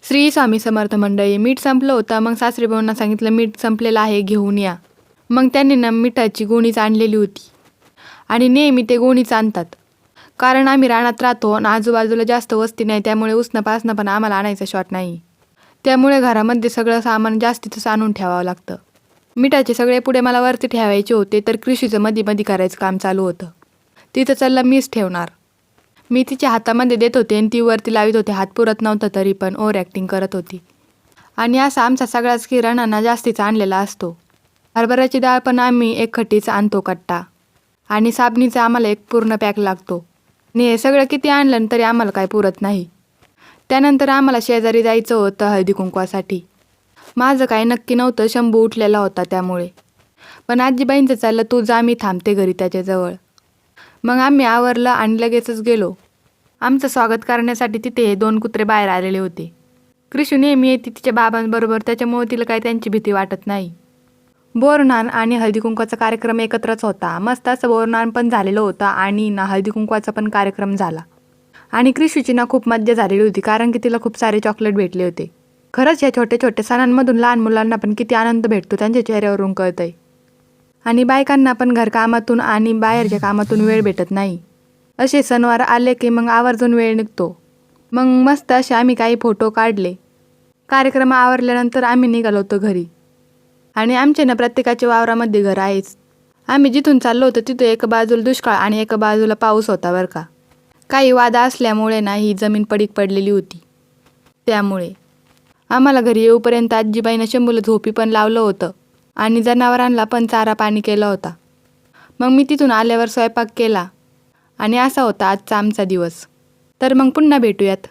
श्री स्वामी समर्थ मंडळी. मीठ संपलं होतं. मग सासरेबाऊंना सांगितलं मीठ संपलेलं आहे, घेऊन या. मग त्यांनी ना मिठाची गोणीच आणलेली होती आणि नेहमी ते गोणीच आणतात. कारण आम्ही रानात राहतो आणि आजूबाजूला जास्त वस्ती नाही, त्यामुळे उसणं पासणं पण आम्हाला आणायचा शॉट नाही. त्यामुळे घरामध्ये सगळं सामान जास्तीतच आणून ठेवावं लागतं. मिठाचे सगळे पुढे मला वरती ठेवायचे होते, तर कृषीचं मध्ये मध्ये करायचं काम चालू होतं. तिथं चाललं मीच ठेवणार. मी तिच्या हातामध्ये देत होते आणि ती वरती लावित होते. हात पुरत नव्हता तरी पण ओव्हर ॲक्टिंग करत होती. आणि असा आमचा सगळाच किराणा जास्तीचा आणलेला असतो. हरभऱ्याची डाळ पण आम्ही एक खट्टीच आणतो कट्टा, आणि साबणीचा आम्हाला एक पूर्ण पॅक लागतो. आणि हे सगळं किती आणलं तरी आम्हाला काय पुरत नाही. त्यानंतर आम्हाला शेजारी जायचं होतं हळदी कुंकवासाठी. माझं काय नक्की नव्हतं, शंभू उठलेला होता त्यामुळे. पण आजीबाईंचं चाललं तू जा, मी थांबते घरी त्याच्याजवळ. मग आम्ही आवरलं आणि लगेचच गेलो. आमचं स्वागत करण्यासाठी तिथे हे 2 कुत्रे बाहेर आलेले होते. कृषू नेहमी येते तिच्या बाबांबरोबर, त्याच्यामुळे तिला काही त्यांची भीती वाटत नाही. बोरनान आणि हळदी कुंकवाचा कार्यक्रम एकत्रच होता. मस्त असं बोरनान पण झालेलं होतं आणि ना हळदी कुंकवाचा पण कार्यक्रम झाला. आणि कृषूची ना खूप मज्जा झालेली होती, कारण की तिला खूप सारे चॉकलेट भेटले होते. खरंच या छोट्या छोट्या सणांमधून लहान मुलांना पण किती आनंद भेटतो त्यांच्या चेहऱ्यावरून कळतंय. आणि बायकांना पण घरकामातून आणि बाहेरच्या कामातून वेळ भेटत नाही. असे सणवार आले की मग आवर्जून वेळ निघतो. मग मस्त असे आम्ही काही फोटो काढले. कार्यक्रम आवरल्यानंतर आम्ही निघालो होतो घरी. आणि आमचे ना प्रत्येकाच्या वावरामध्ये घर आहेच. आम्ही जिथून चाललो होतो तिथं एका बाजूला दुष्काळ आणि एका बाजूला पाऊस होता बरं का. काही वादा असल्यामुळे ना ही जमीन पडीक पडलेली होती. त्यामुळे आम्हाला घरी येऊपर्यंत आजीबाईनं शंभूला झोपी पण लावलं होतं आणि जनावरांना पण चारा पाणी केलं होता. मग मी तिथून आल्यावर स्वयंपाक केला आणि असा होता आजचा आमचा दिवस. तर मग पुन्हा भेटूयात.